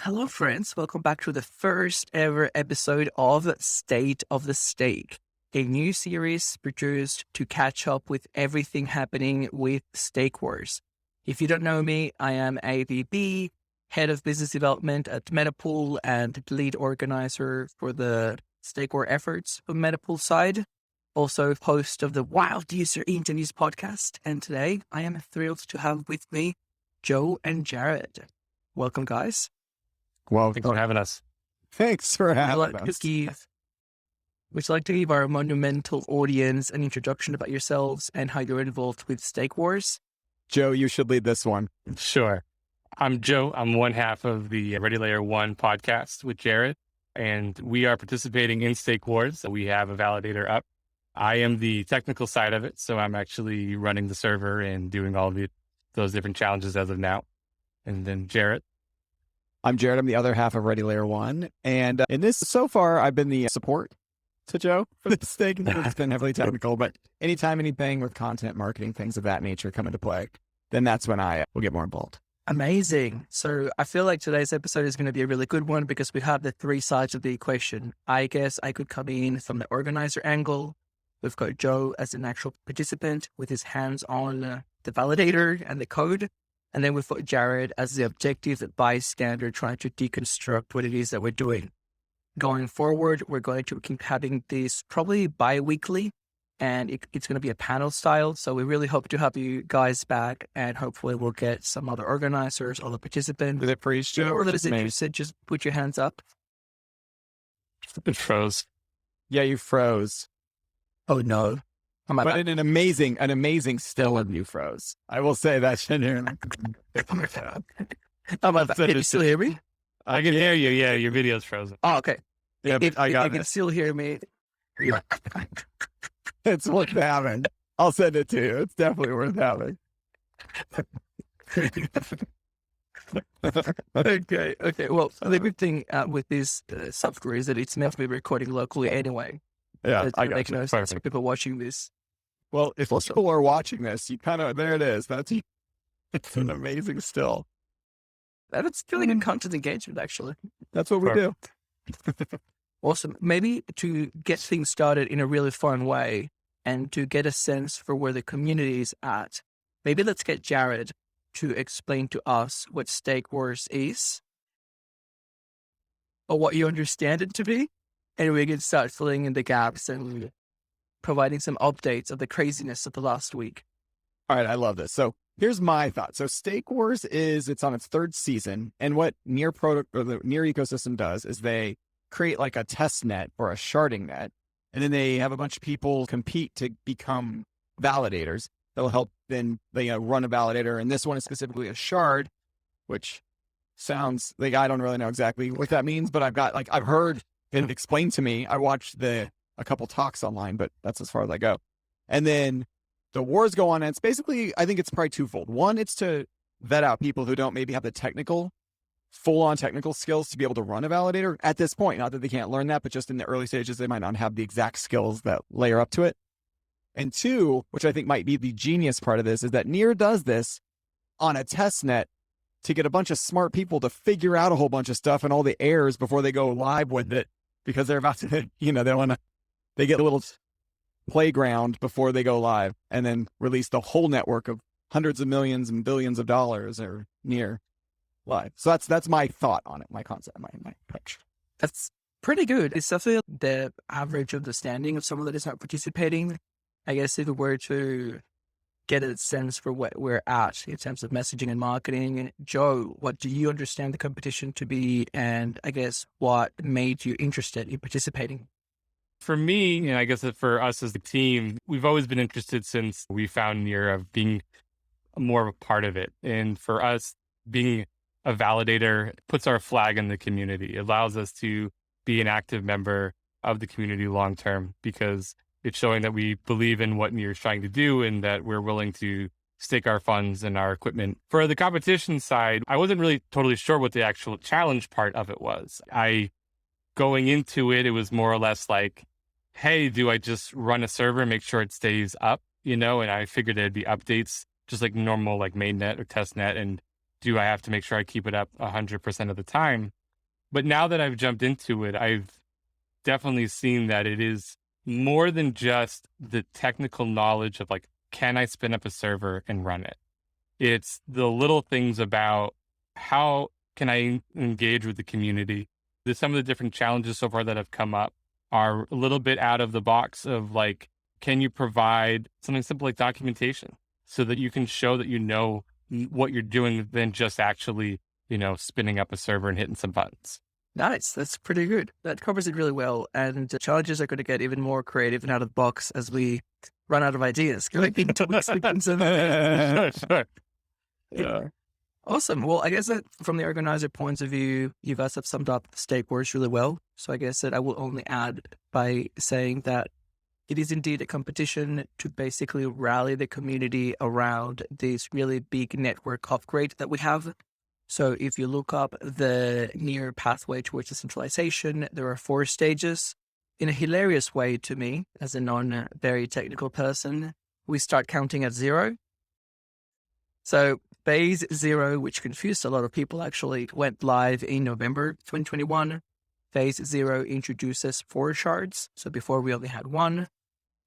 Hello, friends. Welcome back to the first ever episode of State of the Stake, a new series produced to catch up with everything happening with Stake Wars. If you don't know me, I am a VP, head of business development at Metapool and lead organizer for the Stake War efforts of Metapool side. Also host of the Wild User Interviews podcast. And today I am thrilled to have with me Joe and Jared. Welcome, guys. Well, Thanks for having us. thanks for having us. Would you like to give our monumental audience an introduction about yourselves and how you're involved with Stake Wars? Joe, you should lead this one. Sure. I'm Joe. I'm one half of the Ready Layer 1 podcast with Jared, and we are participating in Stake Wars. We have a validator up. I am the technical side of it, so I'm actually running the server and doing all of those different challenges as of now. And then Jared. I'm Jared. I'm the other half of Ready Layer 1. And in this, so far, I've been the support to Joe for this thing. It's been heavily technical, but anytime anything with content marketing, things of that nature come into play, then that's when I will get more involved. Amazing. So I feel like today's episode is going to be a really good one because we have the three sides of the equation. I guess I could come in from the organizer angle. We've got Joe as an actual participant with his hands on the validator and the code. And then we've got Jared as the objective bystander trying to deconstruct what it is that we're doing. Going forward, we're going to keep having this probably bi-weekly, and it's going to be a panel style. So we really hope to have you guys back, and hopefully we'll get some other organizers, other participants. Is it for each Joe? Or that is interested, just put your hands up. It froze. Yeah, you froze. Oh, no. But in an amazing still of you froze. I will say that. Can you still hear me? I can hear you. Yeah, your video's frozen. Oh, okay. Yeah, If I got you can it. still hear me. It's worth having. I'll send it to you. It's definitely worth having. Okay. Well, the good thing with this software is that it's meant to be recording locally anyway. Yeah, It's I gonna got make you. no sense for people watching this. Well, if people are watching this, you kind of, there it is. It's an amazing still. That's feeling in content engagement, actually. That's what we do. Awesome. Maybe to get things started in a really fun way and to get a sense for where the community is at, maybe let's get Jared to explain to us what Stake Wars is or what you understand it to be. And we can start filling in the gaps and providing some updates of the craziness of the last week. All right, I love this. So here's my thought. So Stake Wars it's on its third season. And what the Near ecosystem does is they create like a test net or a sharding net. And then they have a bunch of people compete to become validators. That'll help then they run a validator. And this one is specifically a shard, which sounds like I don't really know exactly what that means, but I've heard it explained to me. I watched a couple talks online, but that's as far as I go. And then the wars go on, and it's basically, I think it's probably twofold. One, it's to vet out people who don't maybe have the full-on technical skills to be able to run a validator at this point. Not that they can't learn that, but just in the early stages, they might not have the exact skills that layer up to it. And two, which I think might be the genius part of this, is that Near does this on a test net to get a bunch of smart people to figure out a whole bunch of stuff and all the errors before they go live with it, because they're about to, they get a little playground before they go live and then release the whole network of hundreds of millions and billions of dollars or near live. So that's my thought on it, my concept, my approach. That's pretty good. It's definitely the average understanding of someone that is not participating. I guess if we were to get a sense for what we're at in terms of messaging and marketing. Joe, what do you understand the competition to be? And I guess what made you interested in participating? For me, and I guess for us as the team, we've always been interested since we found Near of being more of a part of it. And for us, being a validator puts our flag in the community. It allows us to be an active member of the community long term because it's showing that we believe in what Near is trying to do and that we're willing to stake our funds and our equipment. For the competition side, I wasn't really totally sure what the actual challenge part of it was. Going into it, it was more or less like, hey, do I just run a server and make sure it stays up? And I figured there'd be updates, just like normal, like mainnet or testnet, and do I have to make sure I keep it up 100% of the time? But now that I've jumped into it, I've definitely seen that it is more than just the technical knowledge of like, can I spin up a server and run it? It's the little things about how can I engage with the community. There's some of the different challenges so far that have come up are a little bit out of the box of like, can you provide something simple like documentation so that you can show that you know what you're doing than just actually, spinning up a server and hitting some buttons. Nice. That's pretty good. That covers it really well. And the challenges are going to get even more creative and out of the box as we run out of ideas. Going into Sure. Yeah. Awesome. Well, I guess that from the organizer point of view, you guys have summed up the stake wars really well. So I guess that I will only add by saying that it is indeed a competition to basically rally the community around this really big network upgrade that we have. So if you look up the near pathway towards decentralization, there are 4 stages. In a hilarious way to me, as a non-very technical person, we start counting at 0. So phase 0, which confused a lot of people, actually went live in November 2021. Phase 0 introduces 4 shards. So before we only had 1.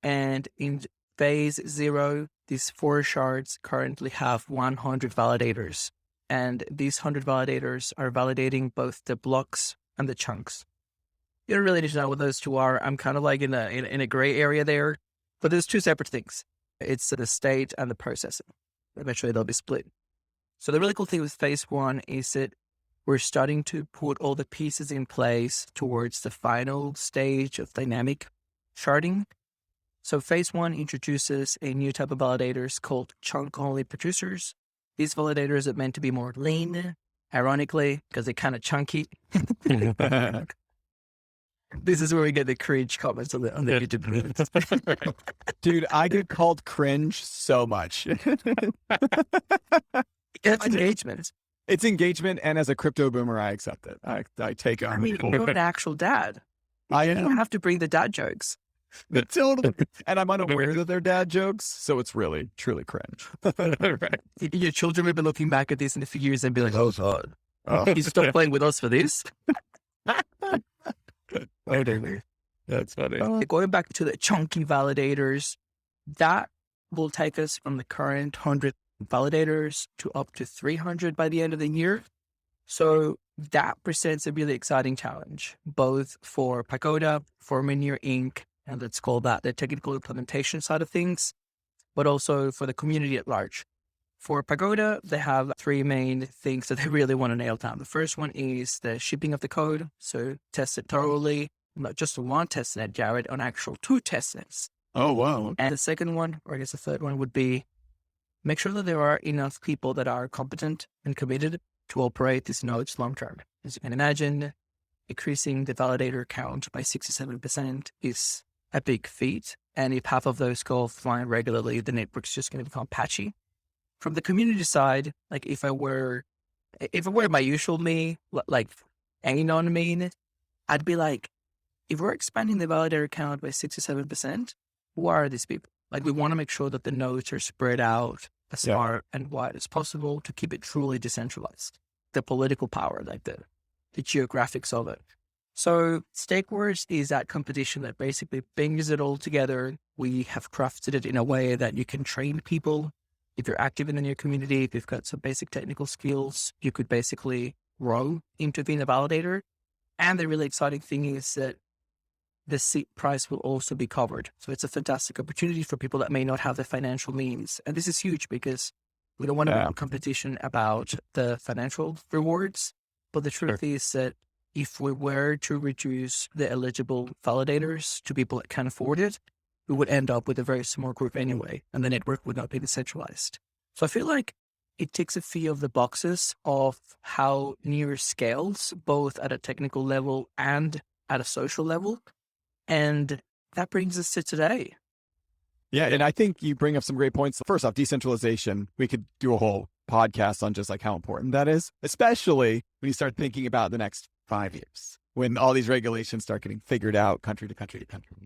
And in phase 0, these 4 shards currently have 100 validators. And these 100 validators are validating both the blocks and the chunks. You don't really need to know what those 2 are. I'm kind of like in a gray area there, but there's 2 separate things. It's the state and the processing. Eventually they'll be split. So the really cool thing with phase 1 is that we're starting to put all the pieces in place towards the final stage of dynamic sharding. So phase 1 introduces a new type of validators called chunk-only producers. These validators are meant to be more lean, ironically, because they're kind of chunky. This is where we get the cringe comments on the YouTube videos. Dude, I get called cringe so much. It's engagement. It's engagement, and as a crypto boomer, I accept it. I take it. I mean, you're an actual dad. I You am. don't have to bring the dad jokes. Totally. And I'm unaware that they're dad jokes, so it's really, truly cringe. Right. Your children will be looking back at this in a few years and be like, oh, God, Oh. you stopped playing with us for this? That's funny. Going back to the chunky validators, that will take us from the current 100 validators to up to 300 by the end of the year. So that presents a really exciting challenge, both for Pagoda, for Minier Inc., and let's call that the technical implementation side of things, but also for the community at large. For Pagoda, they have 3 main things that they really want to nail down. The first one is the shipping of the code. So test it thoroughly, not just on 1 testnet, Jared, on actual 2 testnets. Oh, wow. And the second one, or I guess the third one, would be make sure that there are enough people that are competent and committed to operate these nodes long term. As you can imagine, increasing the validator count by 67% is a big feat. And if half of those go offline regularly, the network's just going to become patchy. From the community side, like if I were my usual me, like anon mean, I'd be like, if we're expanding the validator count by 67%, who are these people? Like we want to make sure that the nodes are spread out as far and wide as possible to keep it truly decentralized. The political power, like the geographics of it. So Stake Wars is that competition that basically brings it all together. We have crafted it in a way that you can train people. If you're active in the new community, if you've got some basic technical skills, you could basically grow into being a validator. And the really exciting thing is that the seat price will also be covered. So it's a fantastic opportunity for people that may not have the financial means. And this is huge because we don't want to make a competition about the financial rewards. But the truth is that if we were to reduce the eligible validators to people that can afford it, we would end up with a very small group anyway, and the network would not be decentralized. So I feel like it ticks a few of the boxes of how Near scales, both at a technical level and at a social level. And that brings us to today. Yeah, and I think you bring up some great points. First off, decentralization. We could do a whole podcast on just like how important that is, especially when you start thinking about the next 5 years, when all these regulations start getting figured out country to country to country.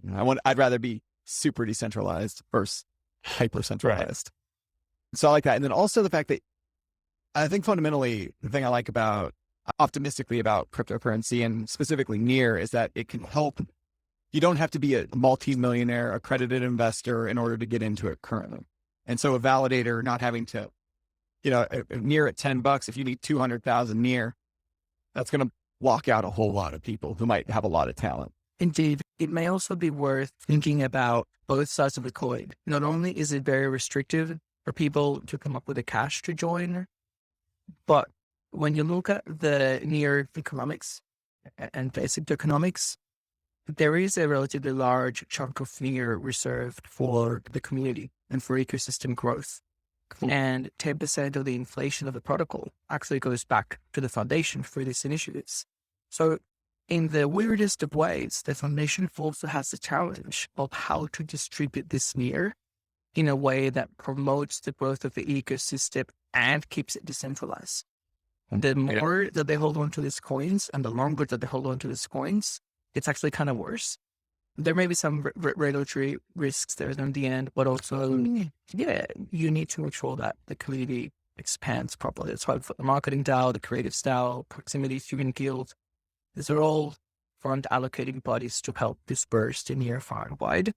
I'd rather be super decentralized versus hyper centralized. So I like that. And then also the fact that I think fundamentally the thing I like optimistically about cryptocurrency and specifically Near is that it can help. You don't have to be a multi-millionaire accredited investor in order to get into it currently. And so a validator not having to, Near at $10, if you need 200,000 Near, that's going to block out a whole lot of people who might have a lot of talent. Indeed. It may also be worth thinking about both sides of the coin. Not only is it very restrictive for people to come up with the cash to join, but when you look at the Near economics and basic economics, there is a relatively large chunk of Near reserved for the community and for ecosystem growth. And 10% of the inflation of the protocol actually goes back to the foundation for these initiatives. So in the weirdest of ways, the foundation also has the challenge of how to distribute this Near in a way that promotes the growth of the ecosystem and keeps it decentralized. The more that they hold on to these coins and the longer that they hold on to these coins, it's actually kind of worse. There may be some regulatory risks there in the end, but also, you need to make sure that the community expands properly. That's why the marketing DAO, the creative DAO, proximity human guild, these are all fund allocating bodies to help disperse the Near far and wide.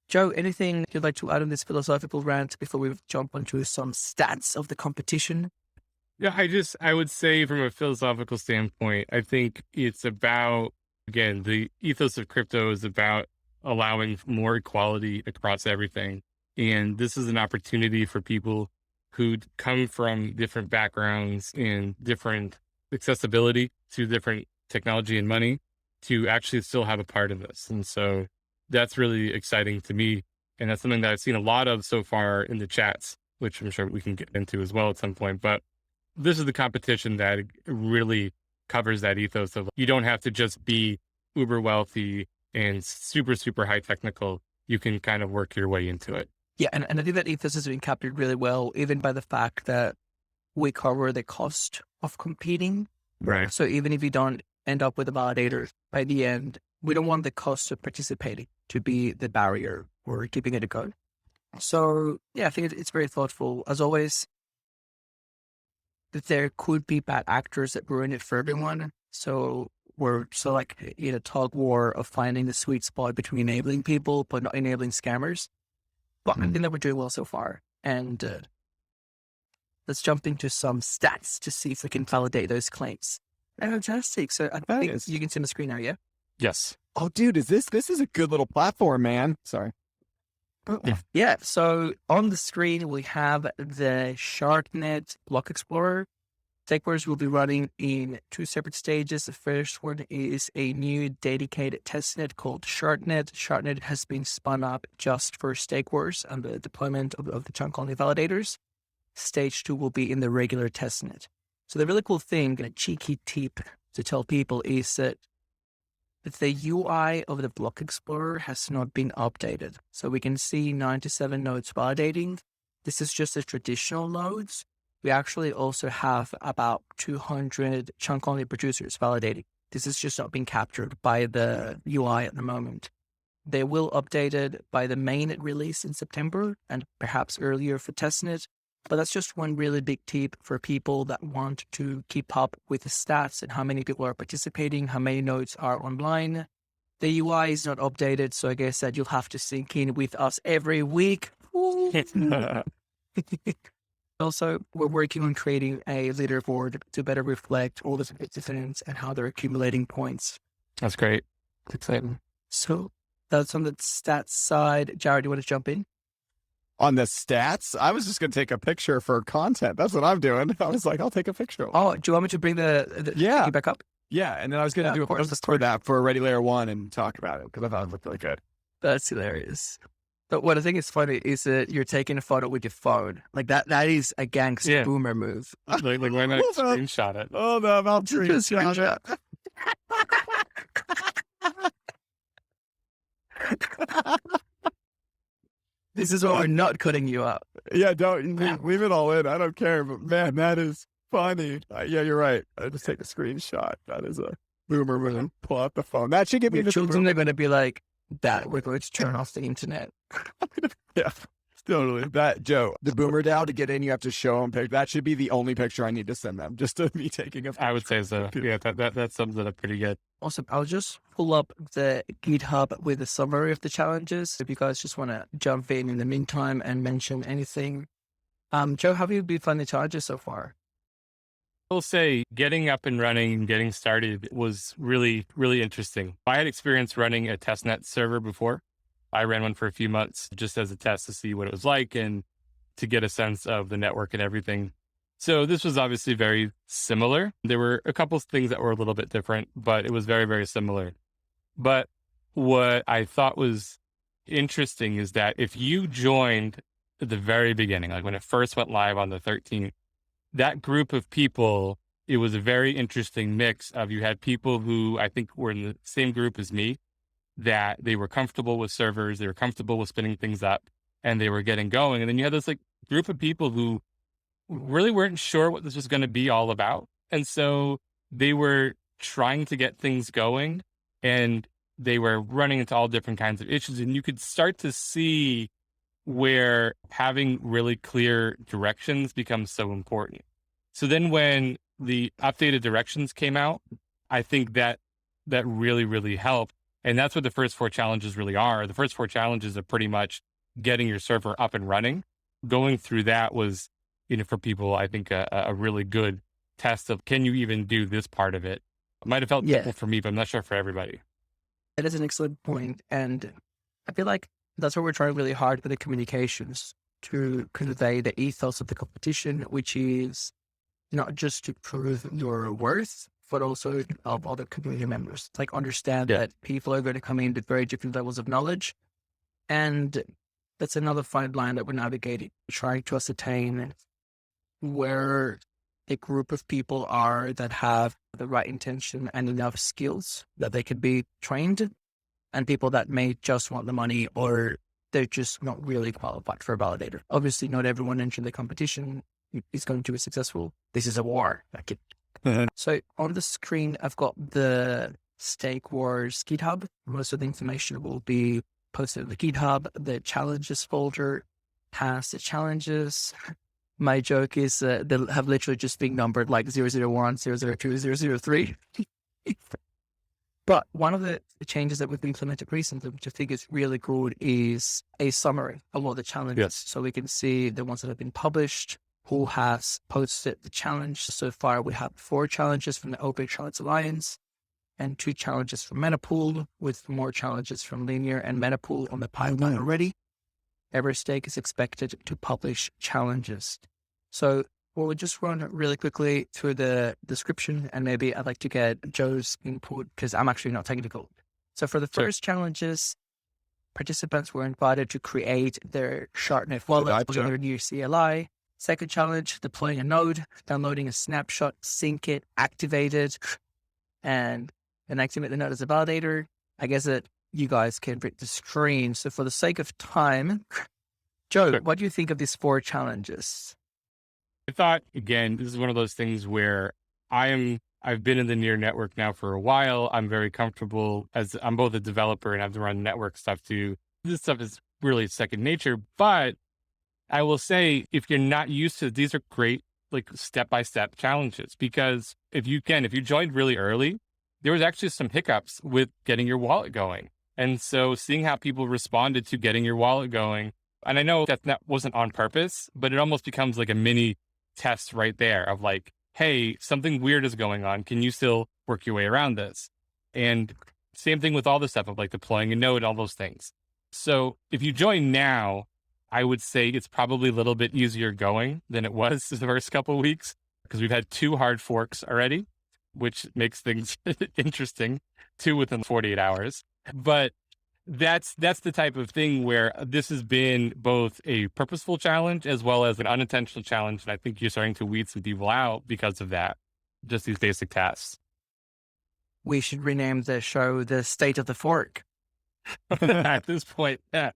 Joe, anything you'd like to add on this philosophical rant before we jump onto some stats of the competition? Yeah, I would say from a philosophical standpoint, I think it's about, again, the ethos of crypto is about allowing more equality across everything. And this is an opportunity for people who come from different backgrounds and different accessibility to different technology and money to actually still have a part in this. And so that's really exciting to me. And that's something that I've seen a lot of so far in the chats, which I'm sure we can get into as well at some point. But this is the competition that really covers that ethos of you don't have to just be uber wealthy and super, super high technical. You can kind of work your way into it. Yeah, and I think that ethos has been captured really well, even by the fact that we cover the cost of competing. Right. So even if you don't end up with a validator by the end, we don't want the cost of participating to be the barrier or keeping it a go. So yeah, I think it's very thoughtful. As always, that there could be bad actors that ruin it for everyone. So we're like in a tug war of finding the sweet spot between enabling people, but not enabling scammers. But I think that we're doing well so far. And let's jump into some stats to see if we can validate those claims. Fantastic. So I think you can see the screen now, yeah? Yes. Oh, dude, this is a good little platform, man. Sorry. Yeah. So on the screen, we have the Shardnet block explorer. Stakeholders will be running in two separate stages. The first one is a new dedicated testnet called Shardnet. Shardnet has been spun up just for stakeholders and the deployment of the chunk-only validators. Stage 2 will be in the regular testnet. So the really cool thing, a cheeky tip to tell people, is that the UI of the block explorer has not been updated. So we can see 97 nodes validating. This is just the traditional nodes. We actually also have about 200 chunk-only producers validating. This is just not being captured by the UI at the moment. They will update it by the mainnet release in September and perhaps earlier for testnet. But that's just one really big tip for people that want to keep up with the stats and how many people are participating, how many nodes are online. The UI is not updated, so I guess that you'll have to sync in with us every week. Also, we're working on creating a leaderboard to better reflect all the participants and how they're accumulating points. That's great. It's exciting. So that's on the stats side. Jared, do you want to jump in? On the stats, I was just going to take a picture for content. That's what I'm doing. I was like, I'll take a picture. Oh, do you want me to bring the yeah back up? Yeah, and then I was going to do a post for that for Ready Layer 1 and talk about it because I thought it looked really good. That's hilarious. But what I think is funny is that you're taking a photo with your phone. Like that is a gangster boomer move. Like why not screenshot it? Oh, no, I'll screenshot it. This is why we're not cutting you out. Yeah, don't leave it all in. I don't care. But man, that is funny. Yeah, you're right. I just take a screenshot. That is a boomer move. Pull out the phone. That should get me. Your children are going to be like, "Dad, we're going to turn off the internet." Yeah, Totally. That Joe, the boomer DAO to get in, you have to show them. That should be the only picture I need to send them, just to be taking a picture. I would say so. Yeah, that sums it up pretty good. Awesome. I'll just pull up the GitHub with a summary of the challenges. If you guys just want to jump in the meantime and mention anything. Joe, how have you been finding the challenges so far? I'll say getting up and running and getting started was really, really interesting. I had experience running a testnet server before. I ran one for a few months just as a test to see what it was like and to get a sense of the network and everything. So this was obviously very similar. There were a couple of things that were a little bit different, but it was very, very similar. But what I thought was interesting is that if you joined at the very beginning, like when it first went live on the 13th, that group of people, it was a very interesting mix of, you had people who I think were in the same group as me, that they were comfortable with servers, they were comfortable with spinning things up, and they were getting going. And then you had this like group of people who really weren't sure what this was going to be all about. And so they were trying to get things going, and they were running into all different kinds of issues. And you could start to see where having really clear directions becomes so important. So then when the updated directions came out, I think that really, really helped. And that's what the first 4 challenges really are. The first 4 challenges are pretty much getting your server up and running. Going through that was, for people, I think a really good test of, can you even do this part of it? It might have felt simple for me, but I'm not sure for everybody. That is an excellent point. And I feel like that's what we're trying really hard with the communications, to convey the ethos of the competition, which is not just to prove your worth, but also to help other community members. Like understand that people are going to come in with very different levels of knowledge. And that's another fine line that we're navigating, trying to ascertain where a group of people are that have the right intention and enough skills that they could be trained, and people that may just want the money, or they're just not really qualified for a validator. Obviously, not everyone entering the competition is going to be successful. This is a war. So on the screen, I've got the Stake Wars GitHub. Most of the information will be posted on the GitHub. The challenges folder has the challenges. My joke is they have literally just been numbered like 001, 002, 003. But one of the changes that we've implemented recently, which I think is really good, is a summary of all the challenges. Yes. So we can see the ones that have been published, who has posted the challenge. So far, we have 4 challenges from the Open Challenge Alliance and 2 challenges from Metapool, with more challenges from Linear and Metapool on the pipeline already. Everstake is expected to publish challenges. So we'll just run really quickly through the description, and maybe I'd like to get Joe's input because I'm actually not technical. So for the first challenges, participants were invited to create their ShardNet wallet with their new CLI. Second challenge, deploying a node, downloading a snapshot, sync it, activate it, and activate the node as a validator. I guess that you guys can read the screen. So for the sake of time, Joe, what do you think of these 4 challenges? I thought, again, this is one of those things where I've been in the Near network now for a while. I'm very comfortable, as I'm both a developer and I've run network stuff too. This stuff is really second nature, but I will say, if you're not used to, these are great, like step-by-step challenges, because if you joined really early, there was actually some hiccups with getting your wallet going. And so seeing how people responded to getting your wallet going, and I know that wasn't on purpose, but it almost becomes like a mini test right there of like, hey, something weird is going on. Can you still work your way around this? And same thing with all the stuff of like deploying a node, all those things. So if you join now, I would say it's probably a little bit easier going than it was the first couple of weeks, because we've had 2 hard forks already, which makes things interesting, 2 within 48 hours. But that's the type of thing where this has been both a purposeful challenge as well as an unintentional challenge. And I think you're starting to weed some people out because of that, just these basic tasks. We should rename the show The State of the Fork. At this point, yeah.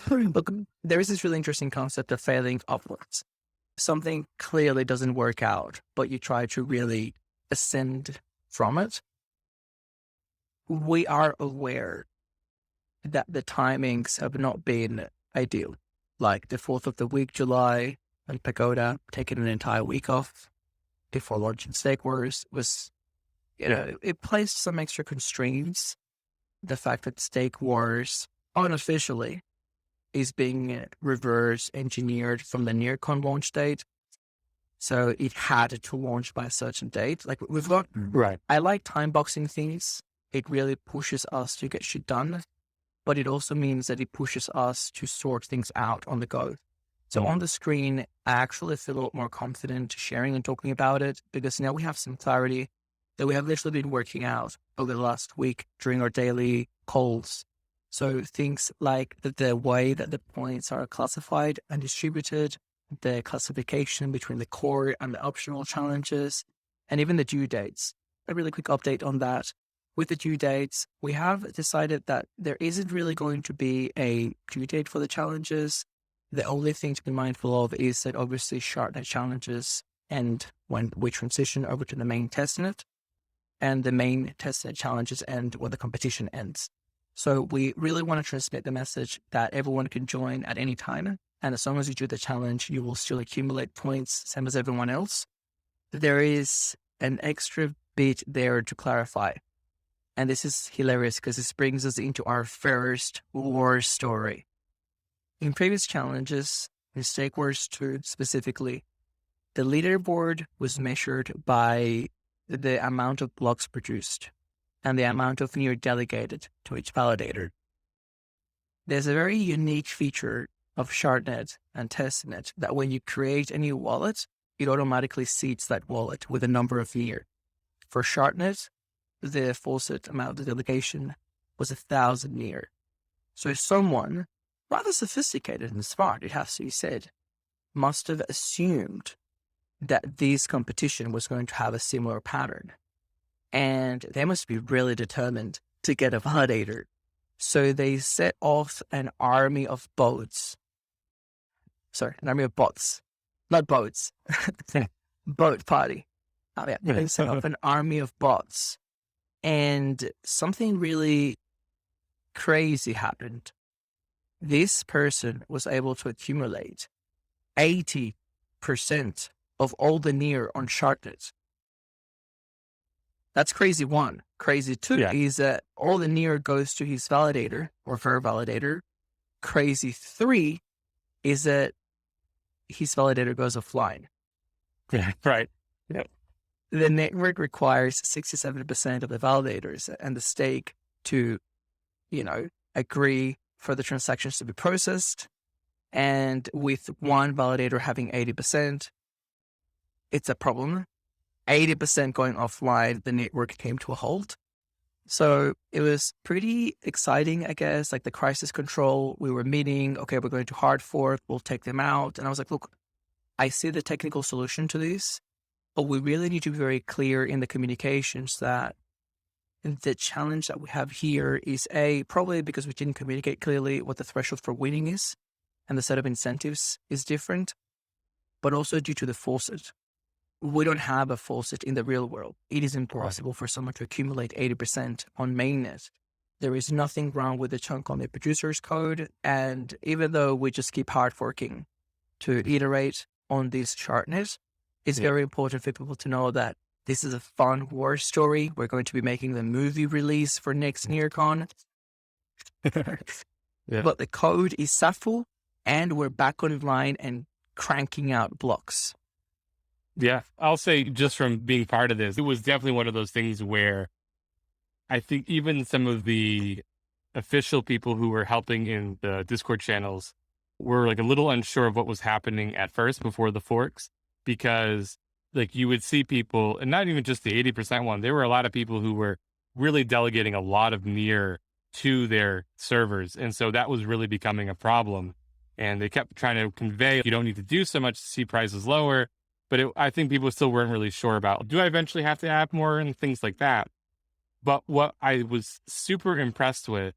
Look, there is this really interesting concept of failing upwards. Something clearly doesn't work out, but you try to really ascend from it. We are aware that the timings have not been ideal. like the 4th of the week, July, and Pagoda taking an entire week off before launching Steak Wars was, it placed some extra constraints. The fact that Steak Wars unofficially is being reverse engineered from the NearCon launch date. So it had to launch by a certain date. Like we've got, Right. I like time boxing things. It really pushes us to get shit done, but it also means that it pushes us to sort things out on the go. So on the screen, I actually feel a lot more confident sharing and talking about it because now we have some clarity that we have literally been working out over the last week during our daily calls. So things like the way that the points are classified and distributed, the classification between the core and the optional challenges, and even the due dates. A really quick update on that. With the due dates, we have decided that there isn't really going to be a due date for the challenges. The only thing to be mindful of is that obviously shardnet challenges end when we transition over to the main testnet, and the main testnet challenges end when the competition ends. So we really want to transmit the message that everyone can join at any time. And as long as you do the challenge, you will still accumulate points, same as everyone else. There is an extra bit there to clarify. And this is hilarious because this brings us into our first war story. In previous challenges, in Steak Wars 2 specifically, the leaderboard was measured by the amount of blocks produced and the amount of near delegated to each validator. There's a very unique feature of shardnet and testnet that when you create a new wallet, it automatically seeds that wallet with a number of near. For shardnet, the faucet amount of delegation was 1,000 near. So someone, rather sophisticated and smart, it has to be said, must have assumed that this competition was going to have a similar pattern. And they must be really determined to get a validator. So they set off an army of boats. Sorry, an army of bots. Not boats. Boat party. Oh, yeah. They set off an army of bots. And something really crazy happened. This person was able to accumulate 80% of all the near on shardnet. That's crazy one. Crazy two is that all the near goes to his validator or her validator. Crazy three is that his validator goes offline. Yeah, right. Yep. The network requires 67% of the validators and the stake to, agree for the transactions to be processed. And with one validator having 80%, it's a problem. 80% going offline, the network came to a halt. So it was pretty exciting, I guess, like the crisis control. We were meeting, okay, we're going to hard fork, we'll take them out. And I was like, look, I see the technical solution to this, but we really need to be very clear in the communications that the challenge that we have here is probably because we didn't communicate clearly what the threshold for winning is and the set of incentives is different, but also due to the faucet. We don't have a faucet in the real world. It is impossible for someone to accumulate 80% on mainnet. There is nothing wrong with the chunk on the producer's code. And even though we just keep hard forking to iterate on this shardnet, it's very important for people to know that this is a fun war story. We're going to be making the movie release for next NearCon. But the code is Saful and we're back online and cranking out blocks. Yeah, I'll say just from being part of this, it was definitely one of those things where I think even some of the official people who were helping in the Discord channels were like a little unsure of what was happening at first before the forks, because like you would see people, and not even just the 80% one, there were a lot of people who were really delegating a lot of near to their servers. And so that was really becoming a problem. And they kept trying to convey, you don't need to do so much to see prices lower. But I think people still weren't really sure about, do I eventually have to add more and things like that? But what I was super impressed with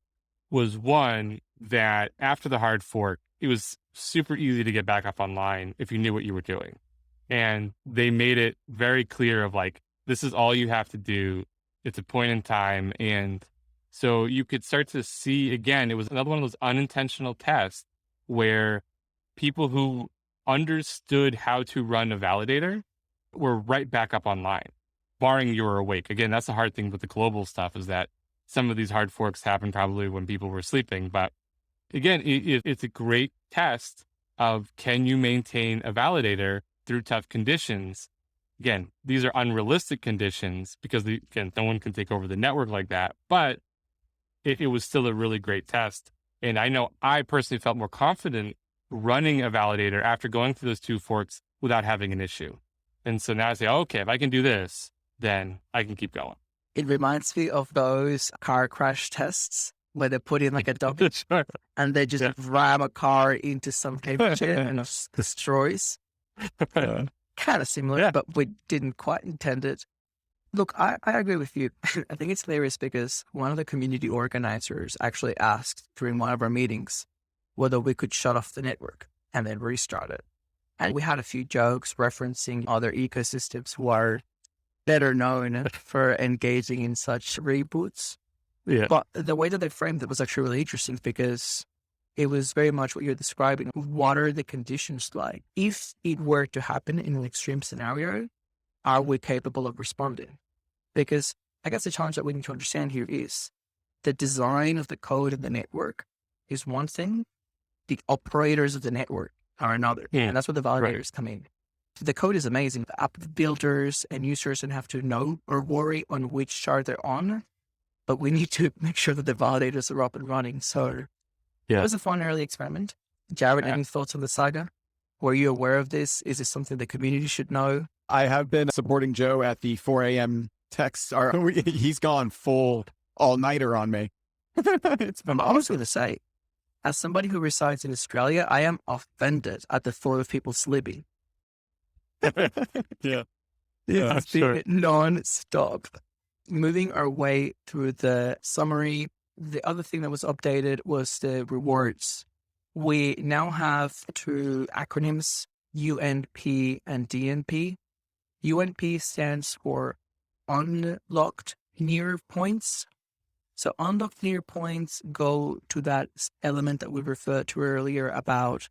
was one, that after the hard fork, it was super easy to get back up online if you knew what you were doing. And they made it very clear of like, this is all you have to do. It's a point in time. And so you could start to see, again, it was another one of those unintentional tests where people who understood how to run a validator were right back up online, barring you were awake. Again, that's the hard thing with the global stuff, is that some of these hard forks happened probably when people were sleeping. But again, it's a great test of, can you maintain a validator through tough conditions? Again, these are unrealistic conditions because again, no one can take over the network like that, but it was still a really great test. And I know I personally felt more confident running a validator after going through those 2 forks without having an issue. And so now I say, okay, if I can do this, then I can keep going. It reminds me of those car crash tests where they put in like a dummy Sure. and they just ram a car into some cave shit and it destroys. Kind of similar, but we didn't quite intend it. Look, I agree with you. I think it's hilarious because one of the community organizers actually asked during one of our meetings whether we could shut off the network and then restart it. And we had a few jokes referencing other ecosystems who are better known for engaging in such reboots. Yeah. But the way that they framed it was actually really interesting because it was very much what you're describing. What are the conditions like? If it were to happen in an extreme scenario, are we capable of responding? Because I guess the challenge that we need to understand here is the design of the code of the network is one thing. The operators of the network are another. Yeah. And that's where the validators come in. So the code is amazing. The app builders and users don't have to know or worry on which shard they're on, but we need to make sure that the validators are up and running. So it was a fun early experiment. Jared, any thoughts on the saga? Were you aware of this? Is this something the community should know? I have been supporting Joe at the 4 a.m. text. He's gone full all-nighter on me. It's been I was going to say, as somebody who resides in Australia, I am offended at the thought of people sleeping. Yeah. It's been Sure. non-stop. Moving our way through the summary, the other thing that was updated was the rewards. We now have 2 acronyms, UNP and DNP. UNP stands for unlocked near points. So unlocked near points go to that element that we referred to earlier about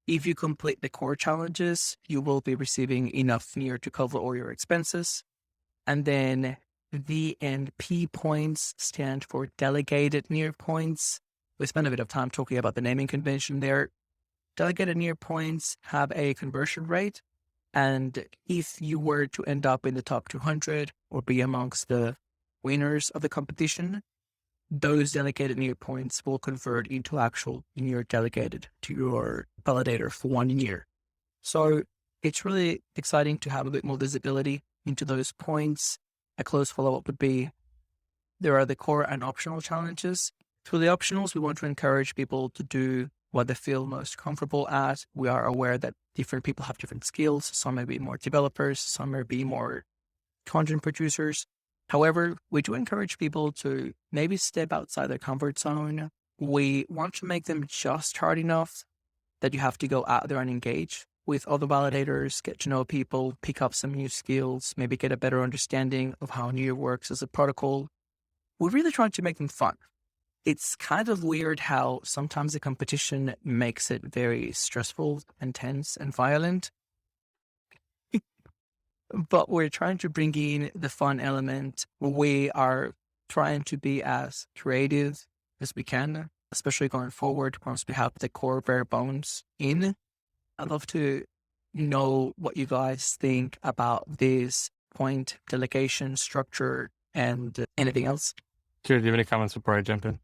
if you complete the core challenges, you will be receiving enough near to cover all your expenses. And then VNP points stand for delegated near points. We spent a bit of time talking about the naming convention there. Delegated near points have a conversion rate. And if you were to end up in the top 200 or be amongst the winners of the competition, those delegated near points will convert into actual near delegated to your validator for 1 year. So it's really exciting to have a bit more visibility into those points. A close follow-up would be, there are the core and optional challenges. Through the optionals, we want to encourage people to do what they feel most comfortable at. We are aware that different people have different skills. Some may be more developers, some may be more content producers. However, we do encourage people to maybe step outside their comfort zone. We want to make them just hard enough that you have to go out there and engage with other validators, get to know people, pick up some new skills, maybe get a better understanding of how Near works as a protocol. We're really trying to make them fun. It's kind of weird how sometimes the competition makes it very stressful and tense and violent. But we're trying to bring in the fun element. We are trying to be as creative as we can, especially going forward once we have the core bare bones in. I'd love to know what you guys think about this point delegation structure and anything else. Sure. Do you have any comments before I jump in?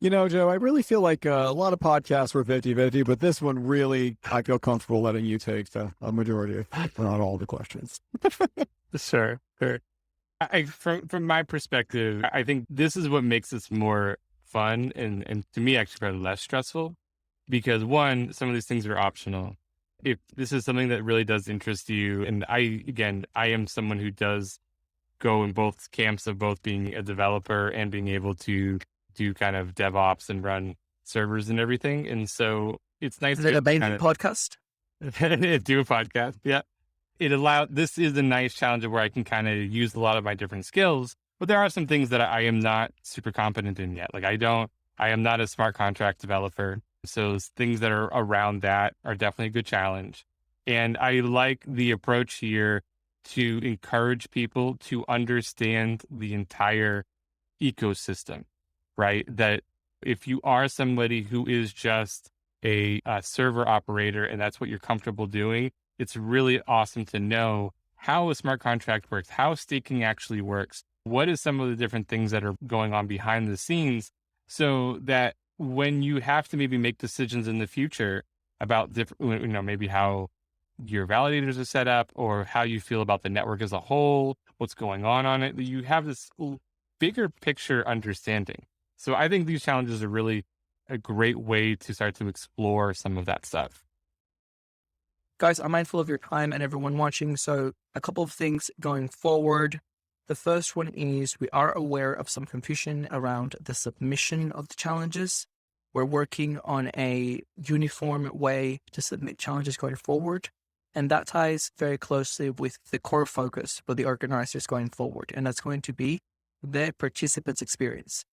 You know, Joe, I really feel like a lot of podcasts were 50-50, but this one really, I feel comfortable letting you take a majority of, not all the questions. Sure. From my perspective, I think this is what makes this more fun and to me actually probably less stressful, because one, some of these things are optional. If this is something that really does interest you, and I am someone who does go in both camps of both being a developer and being able to do kind of DevOps and run servers and everything. And so it's nice Is it to a mainnet podcast? do a podcast. Yeah. This is a nice challenge where I can kind of use a lot of my different skills, but there are some things that I am not super competent in yet. Like I am not a smart contract developer. So things that are around that are definitely a good challenge. And I like the approach here to encourage people to understand the entire ecosystem, right? That if you are somebody who is just a server operator and that's what you're comfortable doing, it's really awesome to know how a smart contract works, how staking actually works, what is some of the different things that are going on behind the scenes, so that when you have to maybe make decisions in the future about different, maybe how your validators are set up or how you feel about the network as a whole, what's going on it, you have this bigger picture understanding. So I think these challenges are really a great way to start to explore some of that stuff. Guys, I'm mindful of your time and everyone watching, so a couple of things going forward. The first one is we are aware of some confusion around the submission of the challenges. We're working on a uniform way to submit challenges going forward, and that ties very closely with the core focus for the organizers going forward, and that's going to be the participants' experience.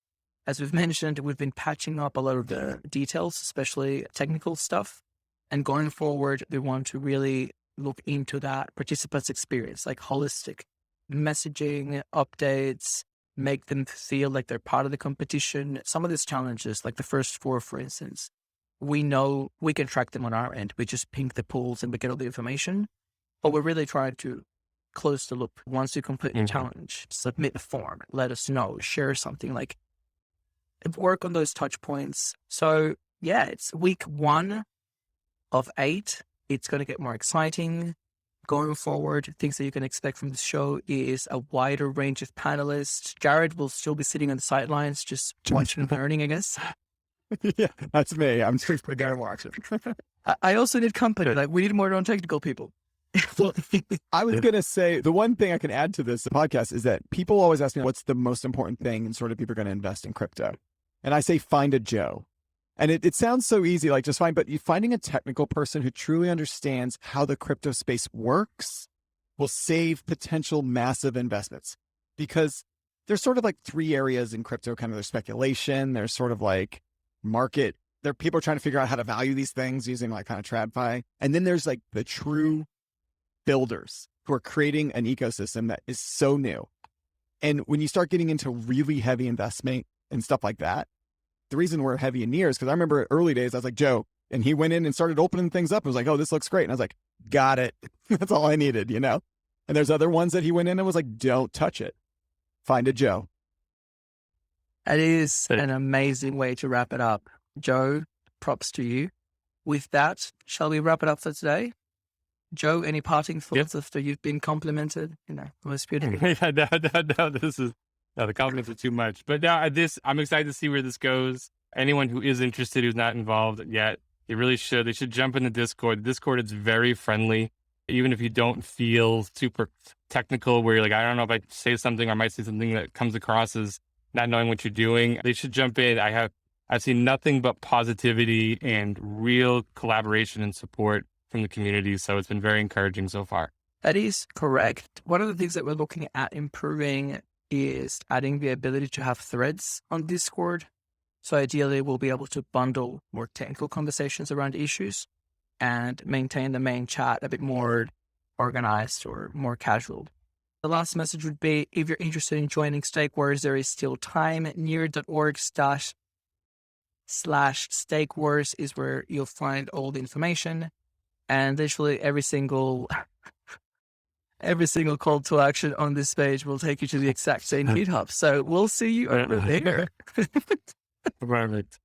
As we've mentioned, we've been patching up a lot of the details, especially technical stuff. And going forward, we want to really look into that participants' experience, like holistic messaging, updates, make them feel like they're part of the competition. Some of these challenges, like the first 4, for instance, we know we can track them on our end. We just ping the pools and we get all the information. But we're really trying to close the loop. Once you complete the challenge, submit the form, let us know, share something, like work on those touch points. So yeah, it's week 1 of 8. It's going to get more exciting going forward. Things that you can expect from the show is a wider range of panelists. Jared will still be sitting on the sidelines, just watching and learning, I guess. Yeah, that's me. I'm just going to watch it. I also need company. Like, we need more non-technical people. Well, I was going to say, the one thing I can add to this podcast is that people always ask me, what's the most important thing and sort of people are going to invest in crypto? And I say, find a Joe. And it sounds so easy, like just fine, but finding a technical person who truly understands how the crypto space works will save potential massive investments, because there's sort of like 3 areas in crypto, kind of there's speculation, there's sort of like market, there people are trying to figure out how to value these things using like kind of TradFi. And then there's like the true builders who are creating an ecosystem that is so new. And when you start getting into really heavy investment and stuff like that, the reason we're heavy in Near is because I remember early days, I was like, Joe, and he went in and started opening things up. I was like, oh, this looks great. And I was like, got it. That's all I needed, And there's other ones that he went in and was like, don't touch it. Find a Joe. It is an amazing way to wrap it up. Joe, props to you. With that, shall we wrap it up for today? Joe, any parting thoughts after you've been complimented? It was beautiful. No, the compliments are too much. But now I'm excited to see where this goes. Anyone who is interested, who's not involved yet, they really should. They should jump in the Discord. The Discord is very friendly. Even if you don't feel super technical, where you're like, I don't know if I say something, or I might say something that comes across as not knowing what you're doing, they should jump in. I've seen nothing but positivity and real collaboration and support from the community. So it's been very encouraging so far. That is correct. One of the things that we're looking at improving is adding the ability to have threads on Discord. So ideally, we'll be able to bundle more technical conversations around issues and maintain the main chat a bit more organized or more casual. The last message would be, if you're interested in joining Stake Wars, there is still time. Near.org/Stake Wars is where you'll find all the information. And literally every single call to action on this page will take you to the exact same GitHub. So we'll see you over there. Perfect.